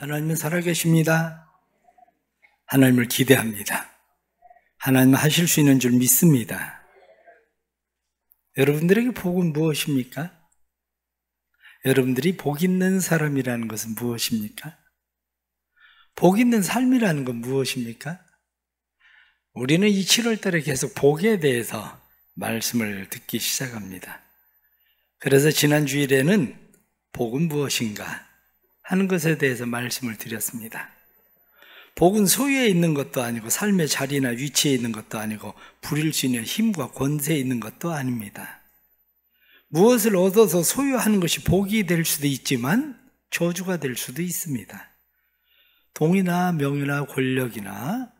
하나님은 살아계십니다. 하나님을 기대합니다. 하나님은 하실 수 있는 줄 믿습니다. 여러분들에게 복은 무엇입니까? 여러분들이 복 있는 사람이라는 것은 무엇입니까? 복 있는 삶이라는 건 무엇입니까? 우리는 이 7월 달에 계속 복에 대해서 말씀을 듣기 시작합니다. 그래서 지난 주일에는 복은 무엇인가 하는 것에 대해서 말씀을 드렸습니다. 복은 소유에 있는 것도 아니고 삶의 자리나 위치에 있는 것도 아니고 부릴 수 있는 힘과 권세에 있는 것도 아닙니다. 무엇을 얻어서 소유하는 것이 복이 될 수도 있지만 저주가 될 수도 있습니다. 돈이나 명예나 권력이나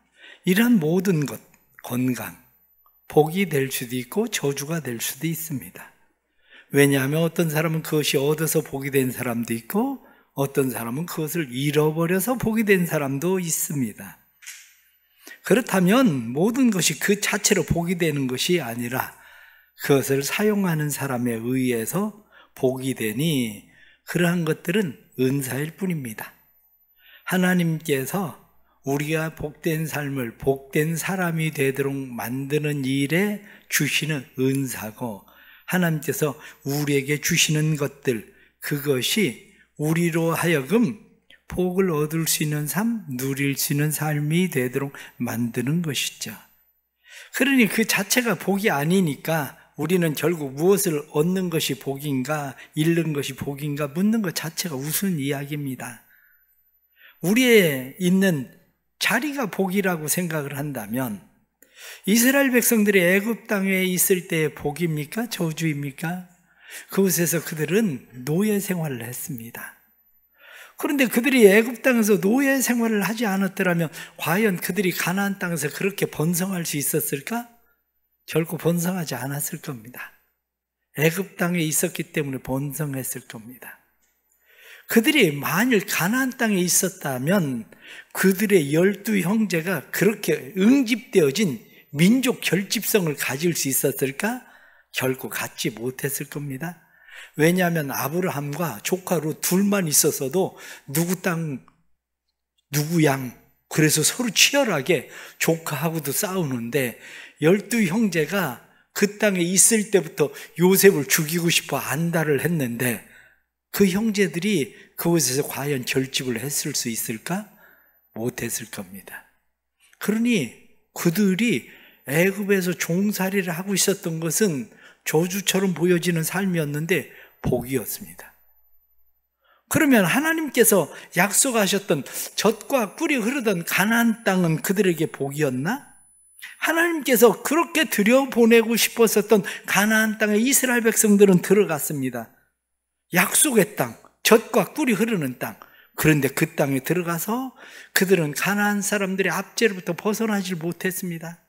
이런 모든 것, 건강, 복이 될 수도 있고 저주가 될 수도 있습니다. 왜냐하면 어떤 사람은 그것이 얻어서 복이 된 사람도 있고 어떤 사람은 그것을 잃어버려서 복이 된 사람도 있습니다. 그렇다면 모든 것이 그 자체로 복이 되는 것이 아니라 그것을 사용하는 사람에 의해서 복이 되니 그러한 것들은 은사일 뿐입니다. 하나님께서 우리가 복된 삶을 복된 사람이 되도록 만드는 일에 주시는 은사고 하나님께서 우리에게 주시는 것들, 그것이 우리로 하여금 복을 얻을 수 있는 삶, 누릴 수 있는 삶이 되도록 만드는 것이죠. 그러니 그 자체가 복이 아니니까 우리는 결국 무엇을 얻는 것이 복인가, 잃는 것이 복인가 묻는 것 자체가 우스운 이야기입니다. 우리의 있는 자리가 복이라고 생각을 한다면 이스라엘 백성들이 애굽 땅에 있을 때의 복입니까? 저주입니까? 그곳에서 그들은 노예 생활을 했습니다. 그런데 그들이 애굽 땅에서 노예 생활을 하지 않았더라면 과연 그들이 가나안 땅에서 그렇게 번성할 수 있었을까? 결코 번성하지 않았을 겁니다. 애굽 땅에 있었기 때문에 번성했을 겁니다. 그들이 만일 가나안 땅에 있었다면 그들의 12형제가 그렇게 응집되어진 민족 결집성을 가질 수 있었을까? 결코 갖지 못했을 겁니다. 왜냐하면 아브라함과 조카 롯 둘만 있었어도 누구 땅, 누구 양, 그래서 서로 치열하게 조카하고도 싸우는데 12형제가 그 땅에 있을 때부터 요셉을 죽이고 싶어 안달을 했는데 그 형제들이 그곳에서 과연 결집을 했을 수 있을까? 못했을 겁니다. 그러니 그들이 애굽에서 종살이를 하고 있었던 것은 저주처럼 보여지는 삶이었는데 복이었습니다. 그러면 하나님께서 약속하셨던 젖과 꿀이 흐르던 가나안 땅은 그들에게 복이었나? 하나님께서 그렇게 들여보내고 싶었었던 가나안 땅에 이스라엘 백성들은 들어갔습니다. 약속의 땅, 젖과 꿀이 흐르는 땅. 그런데 그 땅에 들어가서 그들은 가나안 사람들의 압제로부터 벗어나질 못했습니다.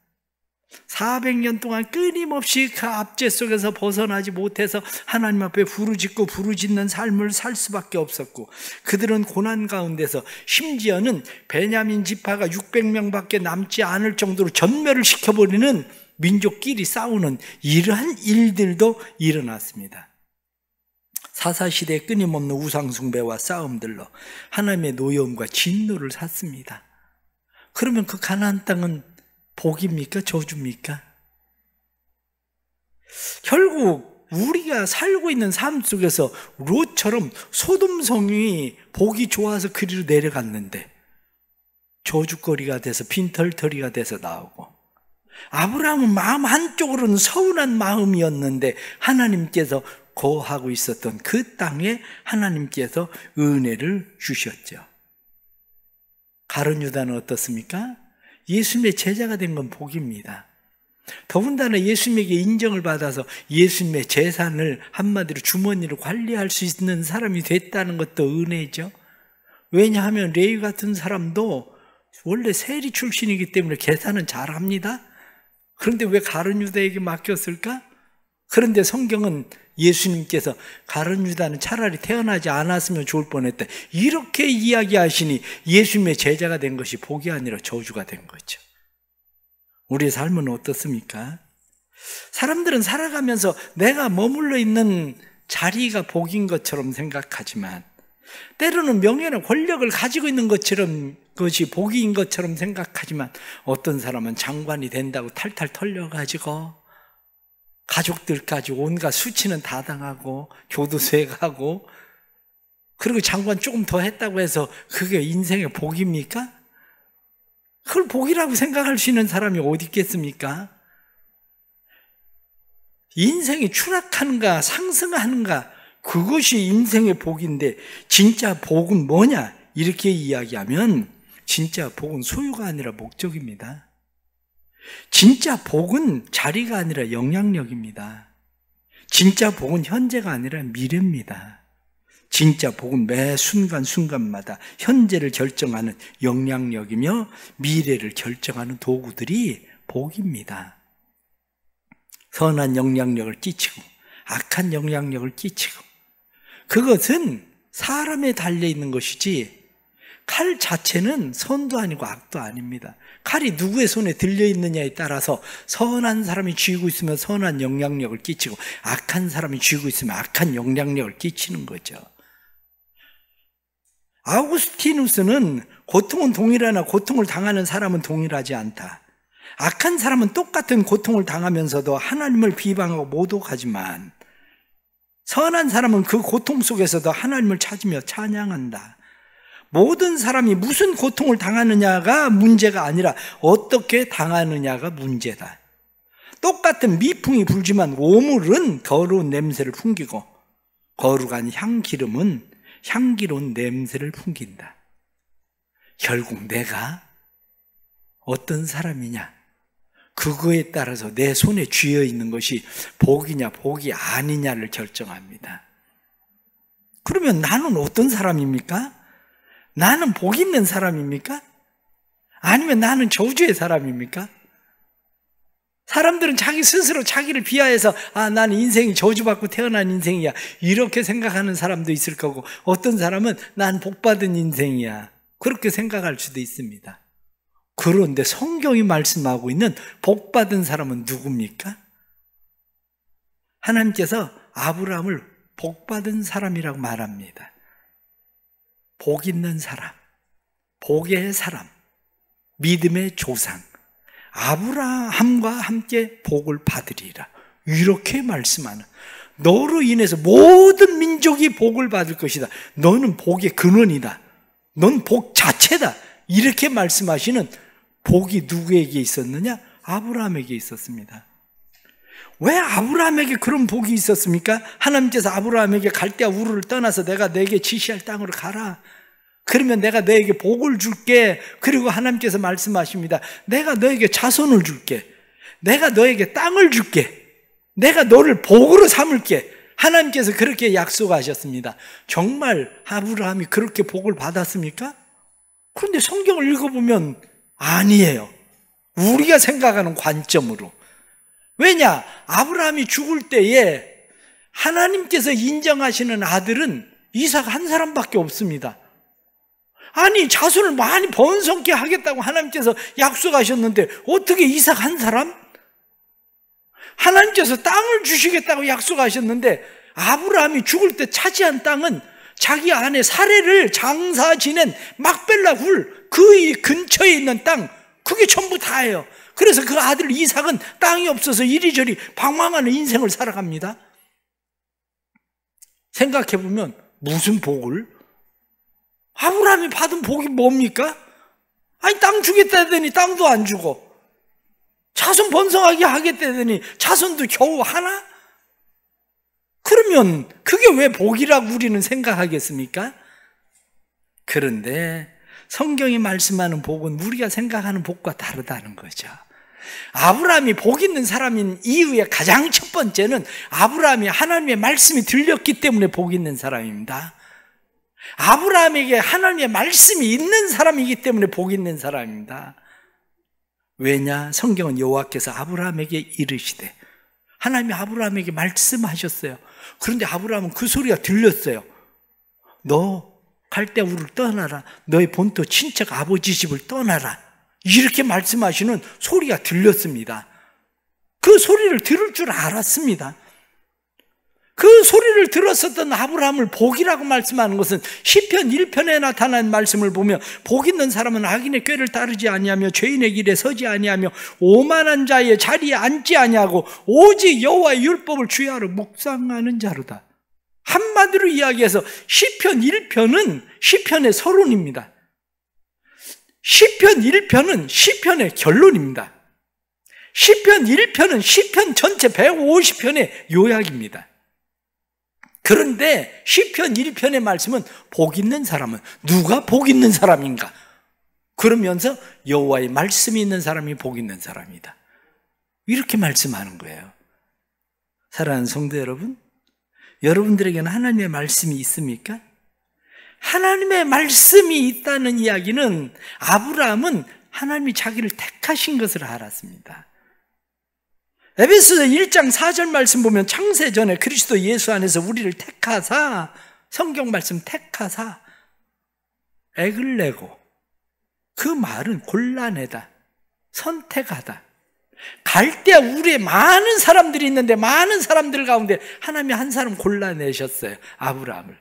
400년 동안 끊임없이 그 압제 속에서 벗어나지 못해서 하나님 앞에 부르짖는 삶을 살 수밖에 없었고 그들은 고난 가운데서 심지어는 베냐민 지파가 600명밖에 남지 않을 정도로 전멸을 시켜버리는 민족끼리 싸우는 이러한 일들도 일어났습니다. 사사시대의 끊임없는 우상숭배와 싸움들로 하나님의 노여움과 진노를 샀습니다. 그러면 그 가나안 땅은 복입니까? 저주입니까? 결국 우리가 살고 있는 삶 속에서 롯처럼 소돔성이 복이 좋아서 그리로 내려갔는데 저주거리가 돼서 빈털터리가 돼서 나오고 아브라함은 마음 한쪽으로는 서운한 마음이었는데 하나님께서 거하고 있었던 그 땅에 하나님께서 은혜를 주셨죠. 가룟 유다는 어떻습니까? 예수님의 제자가 된 건 복입니다. 더군다나 예수님에게 인정을 받아서 예수님의 재산을 한마디로 주머니로 관리할 수 있는 사람이 됐다는 것도 은혜죠. 왜냐하면 레위 같은 사람도 원래 세리 출신이기 때문에 계산은 잘합니다. 그런데 왜 가룟 유다에게 맡겼을까? 그런데 성경은 예수님께서 가룟 유다는 차라리 태어나지 않았으면 좋을 뻔했다 이렇게 이야기하시니 예수님의 제자가 된 것이 복이 아니라 저주가 된 거죠. 우리의 삶은 어떻습니까? 사람들은 살아가면서 내가 머물러 있는 자리가 복인 것처럼 생각하지만 때로는 명예나 권력을 가지고 있는 것처럼 그것이 복인 것처럼 생각하지만 어떤 사람은 장관이 된다고 탈탈 털려가지고 가족들까지 온갖 수치는 다 당하고 교도소에 가고 그리고 장관 조금 더 했다고 해서 그게 인생의 복입니까? 그걸 복이라고 생각할 수 있는 사람이 어디 있겠습니까? 인생이 추락하는가 상승하는가 그것이 인생의 복인데 진짜 복은 뭐냐? 이렇게 이야기하면 진짜 복은 소유가 아니라 목적입니다. 진짜 복은 자리가 아니라 영향력입니다. 진짜 복은 현재가 아니라 미래입니다. 진짜 복은 매 순간순간마다 현재를 결정하는 영향력이며 미래를 결정하는 도구들이 복입니다. 선한 영향력을 끼치고 악한 영향력을 끼치고 그것은 사람에 달려있는 것이지 칼 자체는 선도 아니고 악도 아닙니다. 칼이 누구의 손에 들려있느냐에 따라서 선한 사람이 쥐고 있으면 선한 영향력을 끼치고 악한 사람이 쥐고 있으면 악한 영향력을 끼치는 거죠. 아우구스티누스는 고통은 동일하나 고통을 당하는 사람은 동일하지 않다. 악한 사람은 똑같은 고통을 당하면서도 하나님을 비방하고 모독하지만 선한 사람은 그 고통 속에서도 하나님을 찾으며 찬양한다. 모든 사람이 무슨 고통을 당하느냐가 문제가 아니라 어떻게 당하느냐가 문제다. 똑같은 미풍이 불지만 오물은 더러운 냄새를 풍기고 거룩한 향기름은 향기로운 냄새를 풍긴다. 결국 내가 어떤 사람이냐 그거에 따라서 내 손에 쥐어 있는 것이 복이냐 복이 아니냐를 결정합니다. 그러면 나는 어떤 사람입니까? 나는 복 있는 사람입니까? 아니면 나는 저주의 사람입니까? 사람들은 자기 스스로 자기를 비하해서 나는 인생이 저주받고 태어난 인생이야 이렇게 생각하는 사람도 있을 거고 어떤 사람은 난 복받은 인생이야 그렇게 생각할 수도 있습니다. 그런데 성경이 말씀하고 있는 복받은 사람은 누굽니까? 하나님께서 아브라함을 복받은 사람이라고 말합니다. 복 있는 사람, 복의 사람, 믿음의 조상 아브라함과 함께 복을 받으리라 이렇게 말씀하는 너로 인해서 모든 민족이 복을 받을 것이다. 너는 복의 근원이다. 넌 복 자체다. 이렇게 말씀하시는 복이 누구에게 있었느냐? 아브라함에게 있었습니다. 왜 아브라함에게 그런 복이 있었습니까? 하나님께서 아브라함에게 갈대아 우르를 떠나서 내가 너에게 지시할 땅으로 가라. 그러면 내가 너에게 복을 줄게. 그리고 하나님께서 말씀하십니다. 내가 너에게 자손을 줄게. 내가 너에게 땅을 줄게. 내가 너를 복으로 삼을게. 하나님께서 그렇게 약속하셨습니다. 정말 아브라함이 그렇게 복을 받았습니까? 그런데 성경을 읽어보면 아니에요. 우리가 생각하는 관점으로. 왜냐? 아브라함이 죽을 때에 하나님께서 인정하시는 아들은 이삭 한 사람밖에 없습니다. 아니 자손을 많이 번성케 하겠다고 하나님께서 약속하셨는데 어떻게 이삭 한 사람? 하나님께서 땅을 주시겠다고 약속하셨는데 아브라함이 죽을 때 차지한 땅은 자기 아내 사레를 장사 지낸 막벨라 굴 그 근처에 있는 땅 그게 전부 다예요. 그래서 그 아들 이삭은 땅이 없어서 이리저리 방황하는 인생을 살아갑니다. 생각해보면 무슨 복을? 아브라함이 받은 복이 뭡니까? 아니 땅 주겠다더니 땅도 안 주고 자손 번성하게 하겠다더니 자손도 겨우 하나? 그러면 그게 왜 복이라고 우리는 생각하겠습니까? 그런데 성경이 말씀하는 복은 우리가 생각하는 복과 다르다는 거죠. 아브라함이 복 있는 사람인 이유의 가장 첫 번째는 아브라함이 하나님의 말씀이 들렸기 때문에 복 있는 사람입니다. 아브라함에게 하나님의 말씀이 있는 사람이기 때문에 복 있는 사람입니다. 왜냐? 성경은 여호와께서 아브라함에게 이르시되 하나님이 아브라함에게 말씀하셨어요. 그런데 아브라함은 그 소리가 들렸어요. 너 갈대아 우르를 떠나라. 너의 본토 친척 아버지 집을 떠나라. 이렇게 말씀하시는 소리가 들렸습니다. 그 소리를 들을 줄 알았습니다. 그 소리를 들었었던 아브라함을 복이라고 말씀하는 것은 시편 1편에 나타난 말씀을 보면 복 있는 사람은 악인의 꾀를 따르지 아니하며 죄인의 길에 서지 아니하며 오만한 자의 자리에 앉지 아니하고 오직 여호와의 율법을 주야로 묵상하는 자로다. 한마디로 이야기해서 시편 1편은 시편의 서론입니다. 시편 1편은 시편의 결론입니다. 시편 1편은 시편 전체 150편의 요약입니다. 그런데 시편 1편의 말씀은 복 있는 사람은 누가 복 있는 사람인가? 그러면서 여호와의 말씀이 있는 사람이 복 있는 사람이다. 이렇게 말씀하는 거예요. 사랑하는 성도 여러분, 여러분들에게는 하나님의 말씀이 있습니까? 하나님의 말씀이 있다는 이야기는 아브라함은 하나님이 자기를 택하신 것을 알았습니다. 에베소서 1장 4절 말씀 보면 창세 전에 그리스도 예수 안에서 우리를 택하사, 성경 말씀 택하사 액을 내고, 그 말은 골라내다, 선택하다. 갈대아 우리의 많은 사람들이 있는데 많은 사람들 가운데 하나님이 한 사람 골라내셨어요. 아브라함을.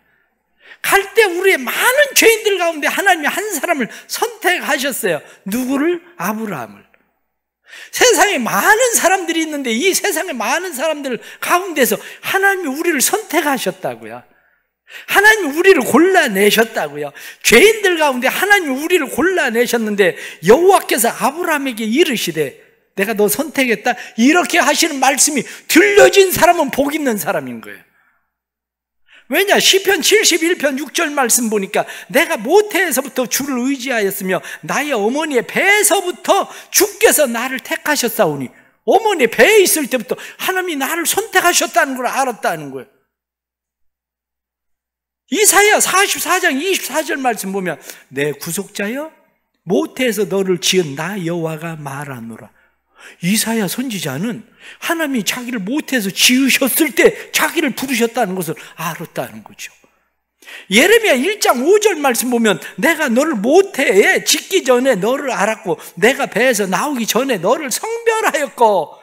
갈대아 우리의 많은 죄인들 가운데 하나님이 한 사람을 선택하셨어요. 누구를? 아브라함을. 세상에 많은 사람들이 있는데 이 세상에 많은 사람들 가운데서 하나님이 우리를 선택하셨다고요. 하나님이 우리를 골라내셨다고요. 죄인들 가운데 하나님이 우리를 골라내셨는데 여호와께서 아브라함에게 이르시되 내가 너 선택했다, 이렇게 하시는 말씀이 들려진 사람은 복 있는 사람인 거예요. 왜냐? 시편 71편 6절 말씀 보니까 내가 모태에서부터 주를 의지하였으며 나의 어머니의 배에서부터 주께서 나를 택하셨사오니, 어머니의 배에 있을 때부터 하나님이 나를 선택하셨다는 걸 알았다는 거예요. 이사야 44장 24절 말씀 보면 내 구속자여 모태에서 너를 지은 나 여호와가 말하노라. 이사야 선지자는 하나님이 자기를 모태에서 지으셨을 때 자기를 부르셨다는 것을 알았다는 거죠. 예레미야 1장 5절 말씀 보면 내가 너를 모태에 짓기 전에 너를 알았고 내가 배에서 나오기 전에 너를 성별하였고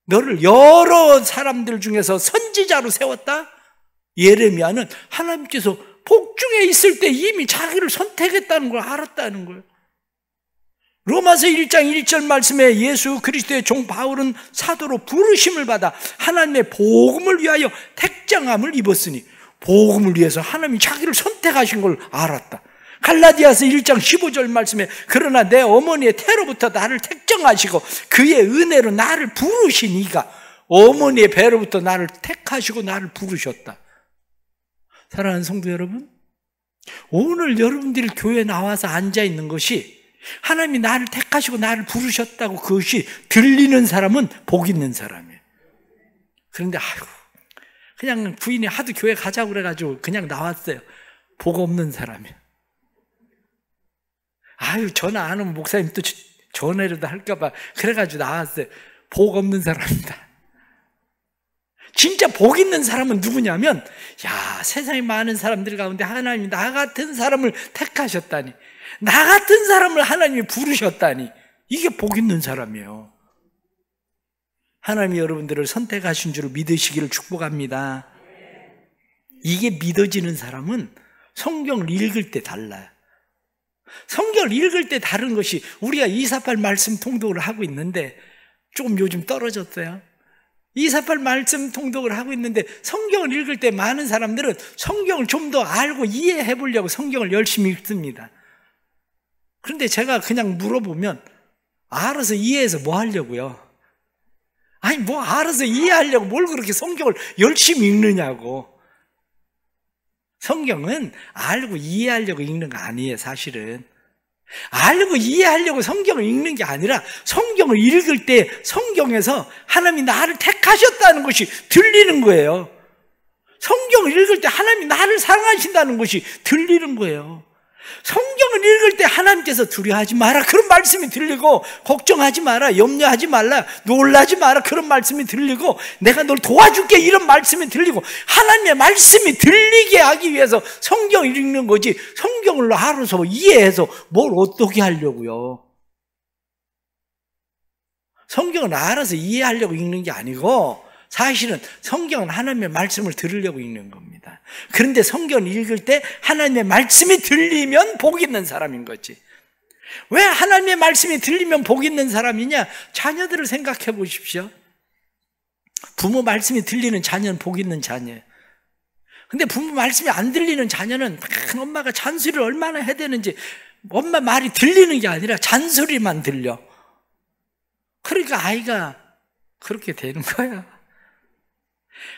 너를 여러 사람들 중에서 선지자로 세웠다. 예레미야는 하나님께서 복중에 있을 때 이미 자기를 선택했다는 걸 알았다는 거예요. 로마서 1장 1절 말씀에 예수 그리스도의 종 바울은 사도로 부르심을 받아 하나님의 복음을 위하여 택정함을 입었으니, 복음을 위해서 하나님이 자기를 선택하신 걸 알았다. 갈라디아서 1장 15절 말씀에 그러나 내 어머니의 태로부터 나를 택정하시고 그의 은혜로 나를 부르신 이가, 어머니의 배로부터 나를 택하시고 나를 부르셨다. 사랑하는 성도 여러분, 오늘 여러분들이 교회에 나와서 앉아있는 것이 하나님이 나를 택하시고 나를 부르셨다고 그것이 들리는 사람은 복 있는 사람이에요. 그런데 그냥 부인이 하도 교회 가자고 그래가지고 그냥 나왔어요. 복 없는 사람이에요. 전화 안 오면 목사님 또 전화라도 할까봐 그래가지고 나왔어요. 복 없는 사람입니다. 진짜 복 있는 사람은 누구냐면, 세상에 많은 사람들 가운데 하나님이 나 같은 사람을 택하셨다니, 나 같은 사람을 하나님이 부르셨다니, 이게 복 있는 사람이에요. 하나님이 여러분들을 선택하신 줄 믿으시기를 축복합니다. 이게 믿어지는 사람은 성경을 읽을 때 달라요. 성경을 읽을 때 다른 것이, 우리가 248 말씀 통독을 하고 있는데 조금 요즘 떨어졌어요. 248 말씀 통독을 하고 있는데 성경을 읽을 때 많은 사람들은 성경을 좀 더 알고 이해해 보려고 성경을 열심히 읽습니다. 그런데 제가 그냥 물어보면 알아서 이해해서 뭐 하려고요? 뭐 알아서 이해하려고 뭘 그렇게 성경을 열심히 읽느냐고. 성경은 알고 이해하려고 읽는 거 아니에요. 사실은 알고 이해하려고 성경을 읽는 게 아니라 성경을 읽을 때 성경에서 하나님이 나를 택하셨다는 것이 들리는 거예요. 성경을 읽을 때 하나님이 나를 사랑하신다는 것이 들리는 거예요. 성경을 읽을 때 하나님께서 두려워하지 마라 그런 말씀이 들리고, 걱정하지 마라, 염려하지 말라, 놀라지 마라 그런 말씀이 들리고, 내가 널 도와줄게 이런 말씀이 들리고, 하나님의 말씀이 들리게 하기 위해서 성경을 읽는 거지, 성경을 알아서 이해해서 뭘 어떻게 하려고요. 성경을 알아서 이해하려고 읽는 게 아니고 사실은 성경은 하나님의 말씀을 들으려고 읽는 겁니다. 그런데 성경을 읽을 때 하나님의 말씀이 들리면 복 있는 사람인 거지. 왜 하나님의 말씀이 들리면 복 있는 사람이냐? 자녀들을 생각해 보십시오. 부모 말씀이 들리는 자녀는 복 있는 자녀예요. 근데 부모 말씀이 안 들리는 자녀는 엄마가 잔소리를 얼마나 해야 되는지, 엄마 말이 들리는 게 아니라 잔소리만 들려. 그러니까 아이가 그렇게 되는 거야.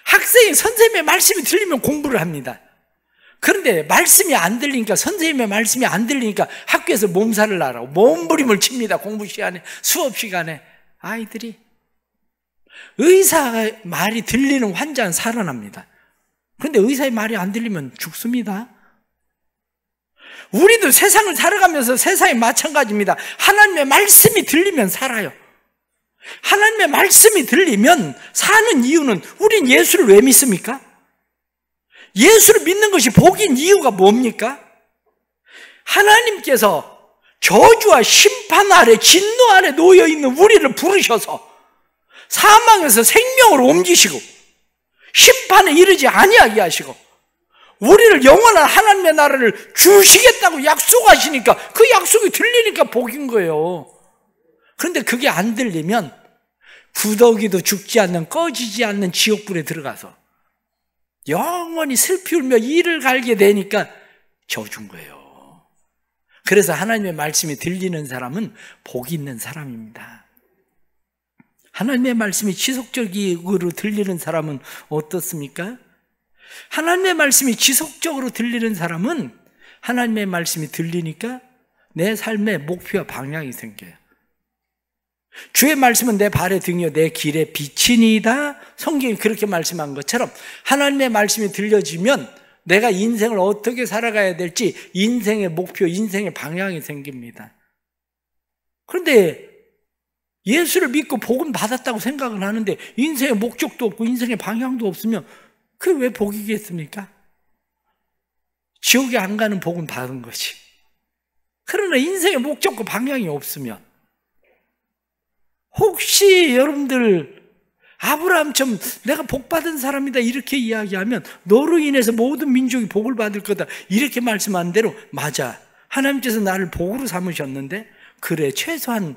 학생이 선생님의 말씀이 들리면 공부를 합니다. 그런데 말씀이 안 들리니까, 선생님의 말씀이 안 들리니까 학교에서 몸살을 하라고 몸부림을 칩니다. 공부 시간에, 수업 시간에. 아이들이 의사의 말이 들리는 환자는 살아납니다. 그런데 의사의 말이 안 들리면 죽습니다. 우리도 세상을 살아가면서 세상이 마찬가지입니다. 하나님의 말씀이 들리면 살아요. 하나님의 말씀이 들리면 사는 이유는, 우린 예수를 왜 믿습니까? 예수를 믿는 것이 복인 이유가 뭡니까? 하나님께서 저주와 심판 아래, 진노 아래 놓여있는 우리를 부르셔서 사망에서 생명으로 옮기시고 심판에 이르지 아니하게 하시고 우리를 영원한 하나님의 나라를 주시겠다고 약속하시니까, 그 약속이 들리니까 복인 거예요. 그런데 그게 안 들리면 구더기도 죽지 않는, 꺼지지 않는 지옥불에 들어가서 영원히 슬피 울며 이를 갈게 되니까 저준 거예요. 그래서 하나님의 말씀이 들리는 사람은 복이 있는 사람입니다. 하나님의 말씀이 지속적으로 들리는 사람은 어떻습니까? 하나님의 말씀이 지속적으로 들리는 사람은 하나님의 말씀이 들리니까 내 삶의 목표와 방향이 생겨요. 주의 말씀은 내 발의 등이요 내 길의 빛이니이다. 성경이 그렇게 말씀한 것처럼 하나님의 말씀이 들려지면 내가 인생을 어떻게 살아가야 될지 인생의 목표, 인생의 방향이 생깁니다. 그런데 예수를 믿고 복음 받았다고 생각을 하는데 인생의 목적도 없고 인생의 방향도 없으면 그게 왜 복이겠습니까? 지옥에 안 가는 복은 받은 거지. 그러나 인생의 목적과 방향이 없으면, 혹시 여러분들 아브라함처럼 내가 복 받은 사람이다 이렇게 이야기하면 너로 인해서 모든 민족이 복을 받을 거다 이렇게 말씀한 대로, 맞아, 하나님께서 나를 복으로 삼으셨는데 그래, 최소한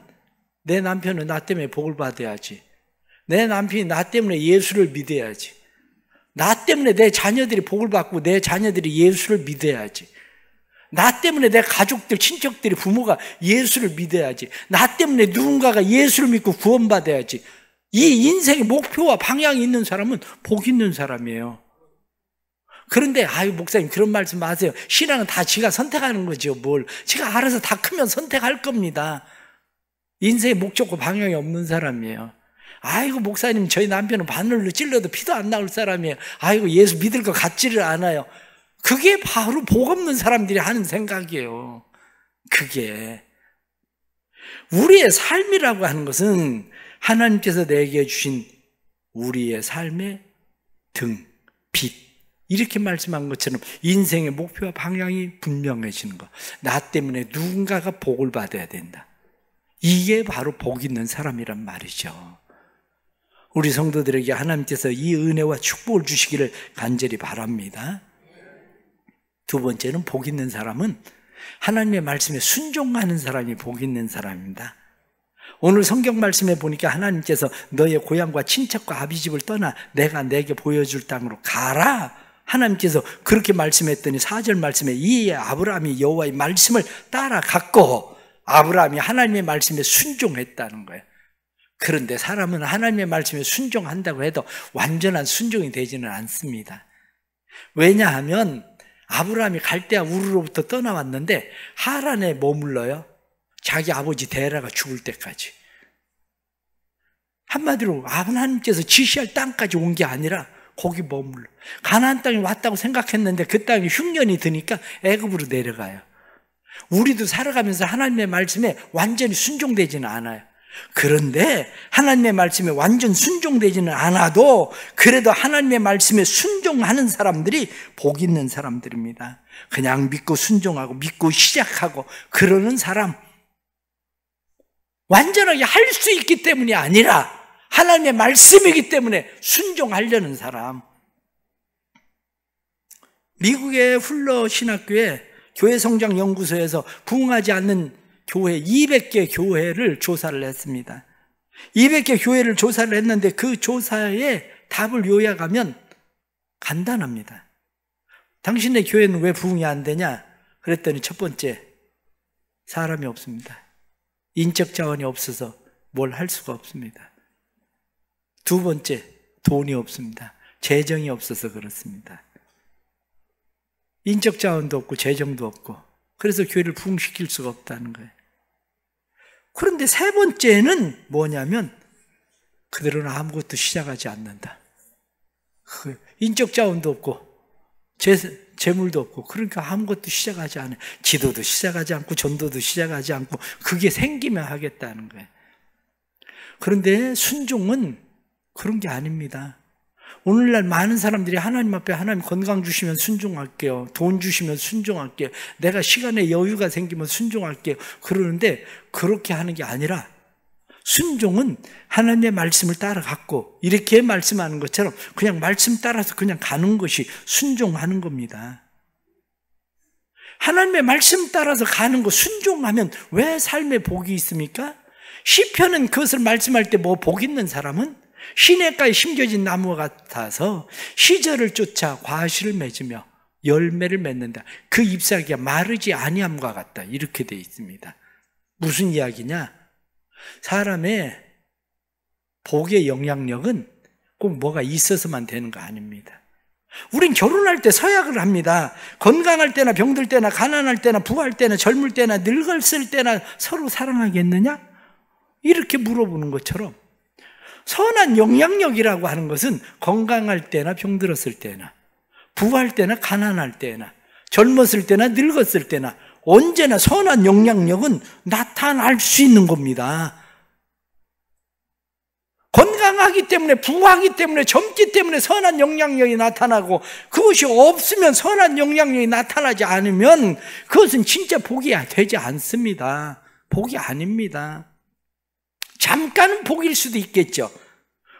내 남편은 나 때문에 복을 받아야지, 내 남편이 나 때문에 예수를 믿어야지, 나 때문에 내 자녀들이 복을 받고 내 자녀들이 예수를 믿어야지, 나 때문에 내 가족들, 친척들이, 부모가 예수를 믿어야지, 나 때문에 누군가가 예수를 믿고 구원받아야지. 이 인생의 목표와 방향이 있는 사람은 복 있는 사람이에요. 그런데 아유 목사님 그런 말씀 마세요. 신앙은 다 지가 선택하는 거죠. 뭘 지가 알아서 다 크면 선택할 겁니다. 인생의 목적과 방향이 없는 사람이에요. 아이고 목사님 저희 남편은 바늘로 찔러도 피도 안 나올 사람이에요. 아이고 예수 믿을 것 같지를 않아요. 그게 바로 복 없는 사람들이 하는 생각이에요. 그게 우리의 삶이라고 하는 것은 하나님께서 내게 주신 우리의 삶의 등, 빛, 이렇게 말씀한 것처럼 인생의 목표와 방향이 분명해지는 것. 나 때문에 누군가가 복을 받아야 된다. 이게 바로 복 있는 사람이란 말이죠. 우리 성도들에게 하나님께서 이 은혜와 축복을 주시기를 간절히 바랍니다. 두 번째는 복 있는 사람은 하나님의 말씀에 순종하는 사람이 복 있는 사람입니다. 오늘 성경 말씀에 보니까 하나님께서 너의 고향과 친척과 아비집을 떠나 내가 내게 보여줄 땅으로 가라. 하나님께서 그렇게 말씀했더니 4절 말씀에 이에 아브라함이 여호와의 말씀을 따라갔고 아브라함이 하나님의 말씀에 순종했다는 거예요. 그런데 사람은 하나님의 말씀에 순종한다고 해도 완전한 순종이 되지는 않습니다. 왜냐하면 아브라함이 갈대아 우르로부터 떠나왔는데 하란에 머물러요. 자기 아버지 데라가 죽을 때까지. 한마디로 하나님께서 지시할 땅까지 온 게 아니라 거기 머물러. 가나안 땅에 왔다고 생각했는데 그 땅이 흉년이 드니까 애굽으로 내려가요. 우리도 살아가면서 하나님의 말씀에 완전히 순종되지는 않아요. 그런데 하나님의 말씀에 완전 순종되지는 않아도 그래도 하나님의 말씀에 순종하는 사람들이 복 있는 사람들입니다. 그냥 믿고 순종하고 믿고 시작하고 그러는 사람, 완전하게 할 수 있기 때문이 아니라 하나님의 말씀이기 때문에 순종하려는 사람. 미국의 훌러 신학교에 교회 성장 연구소에서 부흥하지 않는 교회 200개 교회를 조사를 했습니다. 200개 교회를 조사를 했는데 그 조사의 답을 요약하면 간단합니다. 당신의 교회는 왜 부흥이 안 되냐? 그랬더니 첫 번째, 사람이 없습니다. 인적 자원이 없어서 뭘 할 수가 없습니다. 두 번째, 돈이 없습니다. 재정이 없어서 그렇습니다. 인적 자원도 없고 재정도 없고 그래서 교회를 부흥시킬 수가 없다는 거예요. 그런데 세 번째는 뭐냐면 그들은 아무것도 시작하지 않는다. 인적 자원도 없고 재물도 없고 그러니까 아무것도 시작하지 않아요. 기도도 시작하지 않고 전도도 시작하지 않고 그게 생기면 하겠다는 거예요. 그런데 순종은 그런 게 아닙니다. 오늘날 많은 사람들이 하나님 앞에 하나님 건강 주시면 순종할게요. 돈 주시면 순종할게요. 내가 시간에 여유가 생기면 순종할게요. 그러는데 그렇게 하는 게 아니라 순종은 하나님의 말씀을 따라갔고 이렇게 말씀하는 것처럼 그냥 말씀 따라서 그냥 가는 것이 순종하는 겁니다. 하나님의 말씀 따라서 가는 거 순종하면 왜 삶에 복이 있습니까? 시편은 그것을 말씀할 때 뭐 복 있는 사람은 시냇가에 심겨진 나무와 같아서 시절을 쫓아 과실을 맺으며 열매를 맺는다. 그 잎사귀가 마르지 아니함과 같다. 이렇게 되어 있습니다. 무슨 이야기냐? 사람의 복의 영향력은 꼭 뭐가 있어서만 되는 거 아닙니다. 우린 결혼할 때 서약을 합니다. 건강할 때나 병들 때나 가난할 때나 부할 때나 젊을 때나 늙었을 때나 서로 사랑하겠느냐? 이렇게 물어보는 것처럼 선한 영향력이라고 하는 것은 건강할 때나 병들었을 때나 부할 때나 가난할 때나 젊었을 때나 늙었을 때나 언제나 선한 영향력은 나타날 수 있는 겁니다. 건강하기 때문에 부하기 때문에 젊기 때문에 선한 영향력이 나타나고 그것이 없으면 선한 영향력이 나타나지 않으면 그것은 진짜 복이 되지 않습니다. 복이 아닙니다. 잠깐은 복일 수도 있겠죠.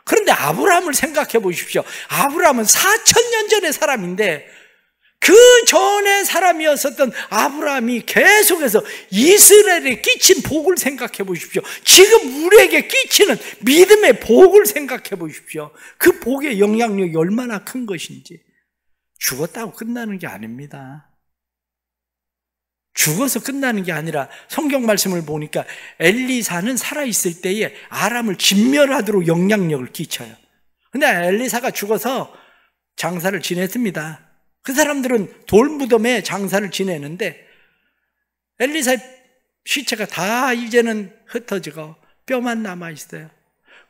그런데 아브라함을 생각해 보십시오. 아브라함은 4,000년 전의 사람인데 그 전에 사람이었었던 아브라함이 계속해서 이스라엘에 끼친 복을 생각해 보십시오. 지금 우리에게 끼치는 믿음의 복을 생각해 보십시오. 그 복의 영향력이 얼마나 큰 것인지. 죽었다고 끝나는 게 아닙니다. 죽어서 끝나는 게 아니라 성경 말씀을 보니까 엘리사는 살아있을 때에 아람을 진멸하도록 영향력을 끼쳐요. 근데 엘리사가 죽어서 장사를 지냈습니다. 그 사람들은 돌무덤에 장사를 지내는데 엘리사의 시체가 다 이제는 흩어지고 뼈만 남아있어요.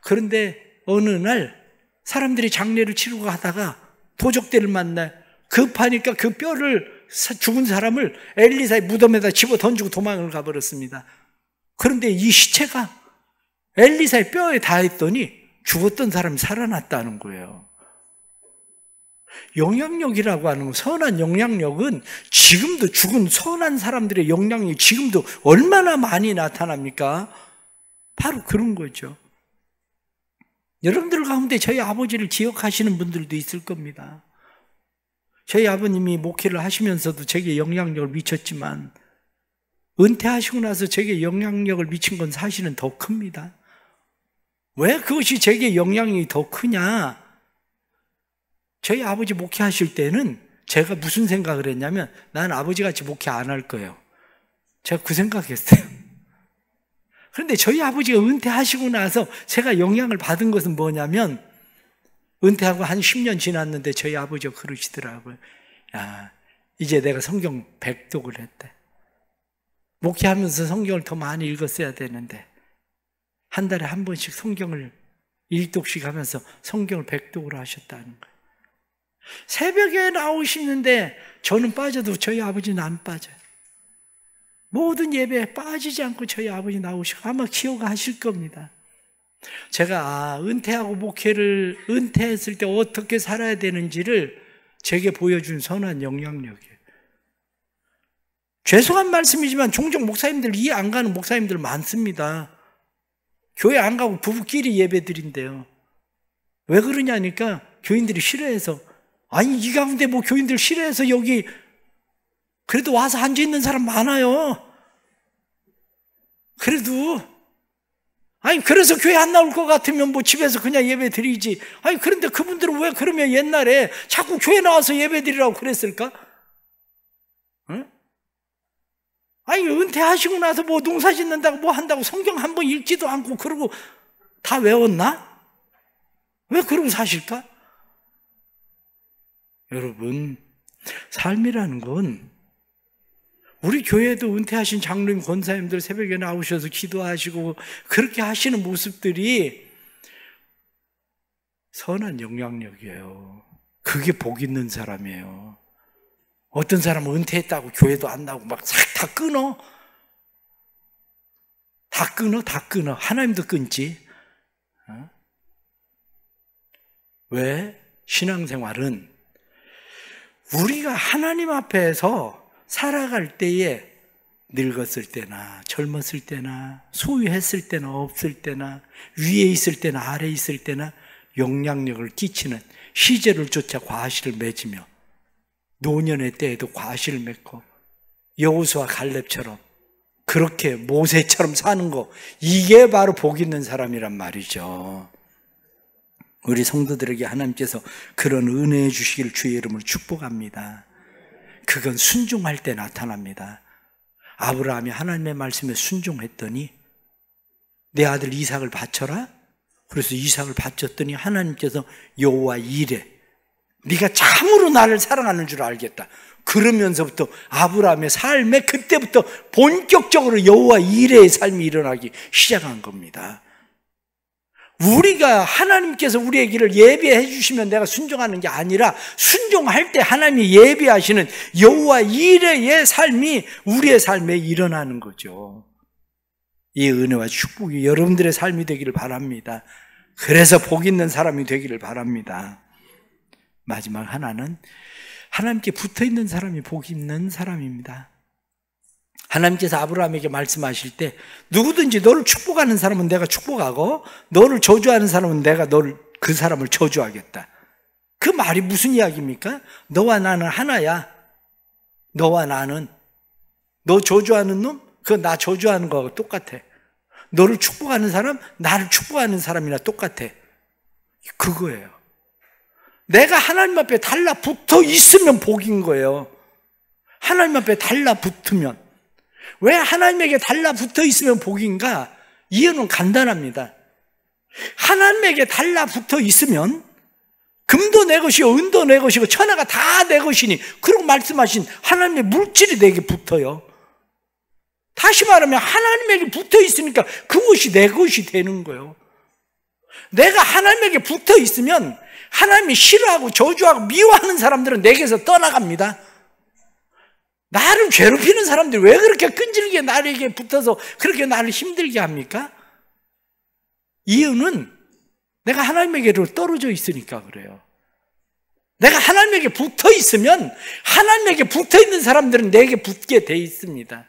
그런데 어느 날 사람들이 장례를 치르고 하다가 도적들을 만나요. 급하니까 그 뼈를 죽은 사람을 엘리사의 무덤에다 집어 던지고 도망을 가버렸습니다. 그런데 이 시체가 엘리사의 뼈에 닿았더니 죽었던 사람이 살아났다는 거예요. 영향력이라고 하는 건, 선한 영향력은 지금도 죽은 선한 사람들의 영향력이 지금도 얼마나 많이 나타납니까? 바로 그런 거죠. 여러분들 가운데 저희 아버지를 기억하시는 분들도 있을 겁니다. 저희 아버님이 목회를 하시면서도 제게 영향력을 미쳤지만 은퇴하시고 나서 제게 영향력을 미친 건 사실은 더 큽니다. 왜 그것이 제게 영향력이 더 크냐? 저희 아버지 목회하실 때는 제가 무슨 생각을 했냐면 난 아버지같이 목회 안 할 거예요. 제가 그 생각했어요. 그런데 저희 아버지가 은퇴하시고 나서 제가 영향을 받은 것은 뭐냐면 은퇴하고 한 10년 지났는데 저희 아버지가 그러시더라고요. 야, 이제 내가 성경 100독을 했대. 목회하면서 성경을 더 많이 읽었어야 되는데 한 달에 한 번씩 성경을 1독씩 하면서 성경을 100독으로 하셨다는 거예요. 새벽에 나오시는데 저는 빠져도 저희 아버지는 안 빠져요. 모든 예배에 빠지지 않고 저희 아버지 나오시고 아마 기억하실 겁니다. 제가 은퇴하고 목회를 은퇴했을 때 어떻게 살아야 되는지를 제게 보여준 선한 영향력이에요. 죄송한 말씀이지만 종종 목사님들 이해 안 가는 목사님들 많습니다. 교회 안 가고 부부끼리 예배 드린대요. 왜 그러냐니까 교인들이 싫어해서. 아니, 이 가운데 뭐 교인들 싫어해서 여기 그래도 와서 앉아있는 사람 많아요. 그래도 아니, 그래서 교회 안 나올 것 같으면 뭐 집에서 그냥 예배 드리지. 아니, 그런데 그분들은 왜 그러면 옛날에 자꾸 교회 나와서 예배 드리라고 그랬을까? 응? 아니, 은퇴하시고 나서 뭐 농사 짓는다고 뭐 한다고 성경 한 번 읽지도 않고 그러고 다 외웠나? 왜 그러고 사실까? 여러분, 삶이라는 건 우리 교회도 은퇴하신 장로님, 권사님들 새벽에 나오셔서 기도하시고 그렇게 하시는 모습들이 선한 영향력이에요. 그게 복 있는 사람이에요. 어떤 사람은 은퇴했다고 교회도 안 나오고 막 싹 다 끊어. 다 끊어. 하나님도 끊지. 왜? 신앙생활은 우리가 하나님 앞에서 살아갈 때에 늙었을 때나 젊었을 때나 소유했을 때나 없을 때나 위에 있을 때나 아래에 있을 때나 영향력을 끼치는 시제를 쫓아 과실을 맺으며 노년의 때에도 과실을 맺고 여호수아 갈렙처럼 그렇게 모세처럼 사는 거, 이게 바로 복 있는 사람이란 말이죠. 우리 성도들에게 하나님께서 그런 은혜 주시기를 주의 이름으로 축복합니다. 그건 순종할 때 나타납니다. 아브라함이 하나님의 말씀에 순종했더니 내 아들 이삭을 바쳐라. 그래서 이삭을 바쳤더니 하나님께서 여호와 이레, 네가 참으로 나를 사랑하는 줄 알겠다. 그러면서부터 아브라함의 삶에 그때부터 본격적으로 여호와 이레의 삶이 일어나기 시작한 겁니다. 우리가 하나님께서 우리의 길을 예비해 주시면 내가 순종하는 게 아니라 순종할 때 하나님이 예비하시는 여호와 이레의 삶이 우리의 삶에 일어나는 거죠. 이 은혜와 축복이 여러분들의 삶이 되기를 바랍니다. 그래서 복 있는 사람이 되기를 바랍니다. 마지막 하나는 하나님께 붙어있는 사람이 복 있는 사람입니다. 하나님께서 아브라함에게 말씀하실 때 누구든지 너를 축복하는 사람은 내가 축복하고 너를 저주하는 사람은 내가 그 사람을 저주하겠다. 그 말이 무슨 이야기입니까? 너와 나는 하나야. 너와 나는, 너 저주하는 놈, 그거 나 저주하는 거하고 똑같아. 너를 축복하는 사람, 나를 축복하는 사람이나 똑같아. 그거예요. 내가 하나님 앞에 달라붙어 있으면 복인 거예요. 하나님 앞에 달라붙으면. 왜 하나님에게 달라붙어 있으면 복인가? 이유는 간단합니다. 하나님에게 달라붙어 있으면 금도 내 것이요 은도 내 것이고 천하가 다 내 것이니, 그런 말씀하신 하나님의 물질이 내게 붙어요. 다시 말하면 하나님에게 붙어 있으니까 그것이 내 것이 되는 거예요. 내가 하나님에게 붙어 있으면 하나님이 싫어하고 저주하고 미워하는 사람들은 내게서 떠나갑니다. 나를 괴롭히는 사람들이 왜 그렇게 끈질기게 나에게 붙어서 그렇게 나를 힘들게 합니까? 이유는 내가 하나님에게로 떨어져 있으니까 그래요. 내가 하나님에게 붙어 있으면 하나님에게 붙어 있는 사람들은 내게 붙게 돼 있습니다.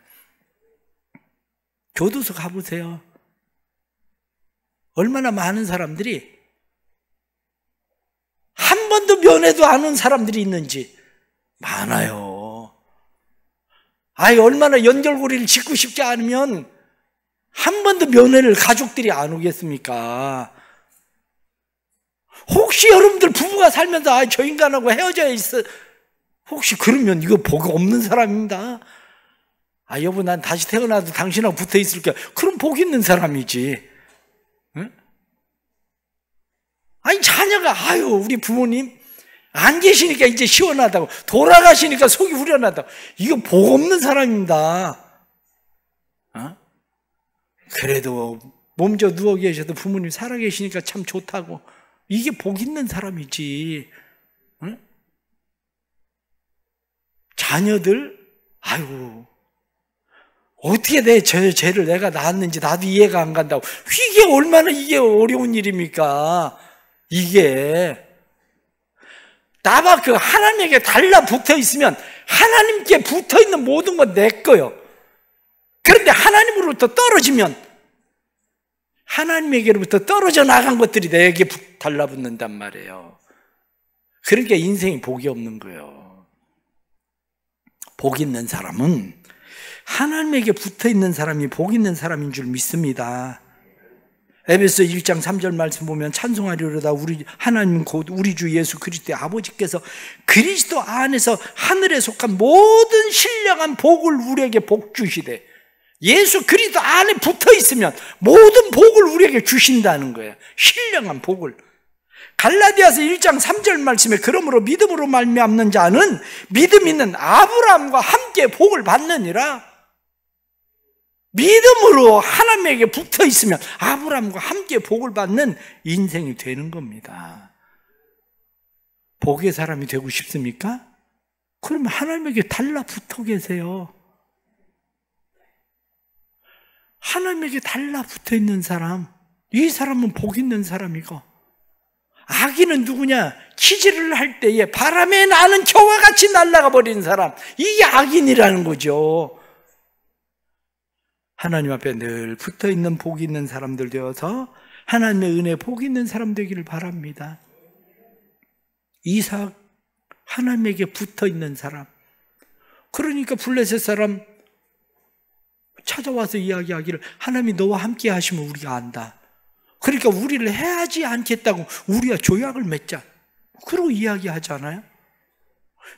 교도소 가보세요. 얼마나 많은 사람들이 한 번도 면회도 안 온 사람들이 있는지. 많아요. 아이, 얼마나 연결고리를 짓고 싶지 않으면 한 번도 면회를 가족들이 안 오겠습니까? 혹시 여러분들 부부가 살면서 저 인간하고 헤어져야 있어, 혹시 그러면 이거 복 없는 사람입니다. 여보, 난 다시 태어나도 당신하고 붙어 있을게. 그럼 복 있는 사람이지. 응? 아니, 자녀가 우리 부모님 안 계시니까 이제 시원하다고, 돌아가시니까 속이 후련하다고. 이거 복 없는 사람입니다. 그래도 몸져 누워 계셔도 부모님 살아 계시니까 참 좋다고. 이게 복 있는 사람이지. 응? 자녀들, 어떻게 내 죄를 내가 낳았는지 나도 이해가 안 간다고. 이게 얼마나 이게 어려운 일입니까? 이게. 나와 그 하나님에게 달라붙어 있으면 하나님께 붙어 있는 모든 건 내 거요. 그런데 하나님으로부터 떨어지면 하나님에게로부터 떨어져 나간 것들이 내게 달라붙는단 말이에요. 그러니까 인생이 복이 없는 거예요. 복 있는 사람은 하나님에게 붙어 있는 사람이 복 있는 사람인 줄 믿습니다. 에베소 1장 3절 말씀 보면 찬송하리로다 우리 하나님 곧 우리 주 예수 그리스도의 아버지께서 그리스도 안에서 하늘에 속한 모든 신령한 복을 우리에게 복 주시되, 예수 그리스도 안에 붙어 있으면 모든 복을 우리에게 주신다는 거예요. 신령한 복을. 갈라디아서 1장 3절 말씀에 그러므로 믿음으로 말미암는 자는 믿음 있는 아브라함과 함께 복을 받느니라. 믿음으로 하나님에게 붙어 있으면 아브라함과 함께 복을 받는 인생이 되는 겁니다. 복의 사람이 되고 싶습니까? 그러면 하나님에게 달라붙어 계세요. 하나님에게 달라붙어 있는 사람, 이 사람은 복 있는 사람이고, 악인은 누구냐? 기지를 할 때에 바람에 나는 겨와 같이 날아가 버린 사람, 이게 악인이라는 거죠. 하나님 앞에 늘 붙어 있는 복 있는 사람들 되어서 하나님의 은혜 복 있는 사람 되기를 바랍니다. 이삭, 하나님에게 붙어 있는 사람. 그러니까 블레셋 사람 찾아와서 이야기하기를 하나님이 너와 함께 하시면 우리가 안다. 그러니까 우리를 해하지 않겠다고 우리가 조약을 맺자. 그러고 이야기하잖아요.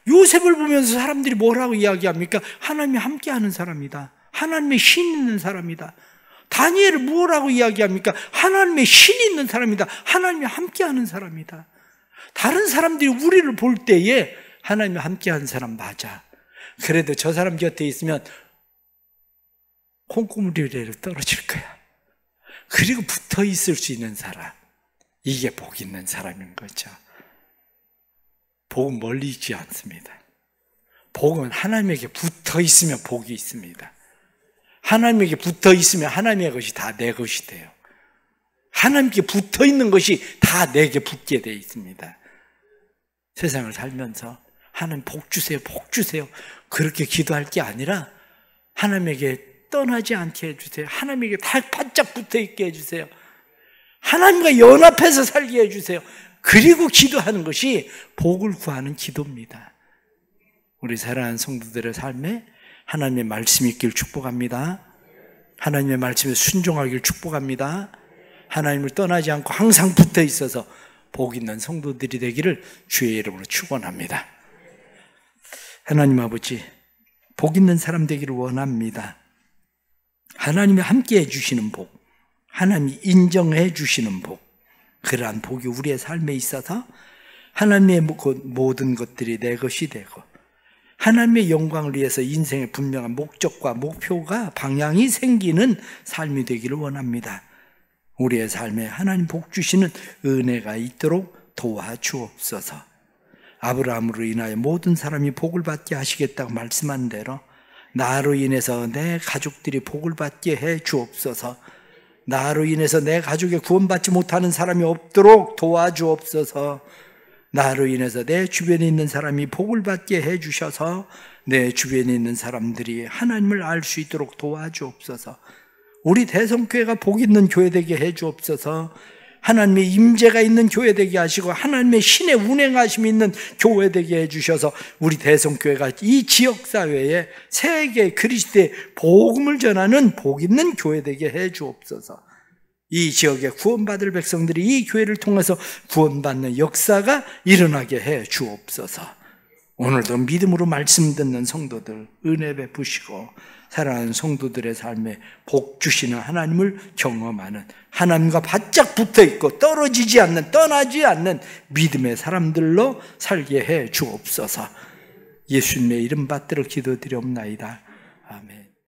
요셉을 보면서 사람들이 뭐라고 이야기합니까? 하나님이 함께 하는 사람이다. 하나님의 신 있는 사람이다. 다니엘을 뭐라고 이야기합니까? 하나님의 신 있는 사람이다. 하나님이 함께하는 사람이다. 다른 사람들이 우리를 볼 때에 하나님이 함께하는 사람 맞아. 그래도 저 사람 곁에 있으면 콩고물이라도 떨어질 거야. 그리고 붙어 있을 수 있는 사람, 이게 복 있는 사람인 거죠. 복은 멀리 있지 않습니다. 복은 하나님에게 붙어 있으면 복이 있습니다. 하나님에게 붙어 있으면 하나님의 것이 다 내 것이 돼요. 하나님께 붙어 있는 것이 다 내게 붙게 되어 있습니다. 세상을 살면서 하나님 복 주세요, 복 주세요, 그렇게 기도할 게 아니라 하나님에게 떠나지 않게 해주세요. 하나님에게 다 바짝 붙어 있게 해주세요. 하나님과 연합해서 살게 해주세요. 그리고 기도하는 것이 복을 구하는 기도입니다. 우리 사랑하는 성도들의 삶에 하나님의 말씀이 있길 축복합니다. 하나님의 말씀에 순종하길 축복합니다. 하나님을 떠나지 않고 항상 붙어 있어서 복 있는 성도들이 되기를 주의 이름으로 축원합니다. 하나님 아버지, 복 있는 사람 되기를 원합니다. 하나님이 함께 해주시는 복, 하나님이 인정해 주시는 복, 그러한 복이 우리의 삶에 있어서 하나님의 모든 것들이 내 것이 되고 하나님의 영광을 위해서 인생의 분명한 목적과 목표가 방향이 생기는 삶이 되기를 원합니다. 우리의 삶에 하나님 복 주시는 은혜가 있도록 도와주옵소서. 아브라함으로 인하여 모든 사람이 복을 받게 하시겠다고 말씀한 대로 나로 인해서 내 가족들이 복을 받게 해 주옵소서. 나로 인해서 내 가족에 구원받지 못하는 사람이 없도록 도와주옵소서. 나로 인해서 내 주변에 있는 사람이 복을 받게 해 주셔서 내 주변에 있는 사람들이 하나님을 알 수 있도록 도와주옵소서. 우리 대성교회가 복 있는 교회 되게 해 주옵소서. 하나님의 임재가 있는 교회 되게 하시고 하나님의 신의 운행하심이 있는 교회 되게 해주셔서 우리 대성교회가 이 지역사회에 세계 그리스도의 복음을 전하는 복 있는 교회 되게 해 주옵소서. 이 지역에 구원받을 백성들이 이 교회를 통해서 구원받는 역사가 일어나게 해 주옵소서. 오늘도 믿음으로 말씀 듣는 성도들 은혜 베푸시고 사랑하는 성도들의 삶에 복 주시는 하나님을 경험하는, 하나님과 바짝 붙어있고 떨어지지 않는, 떠나지 않는 믿음의 사람들로 살게 해 주옵소서. 예수님의 이름 받들어 기도드리옵나이다. 아멘.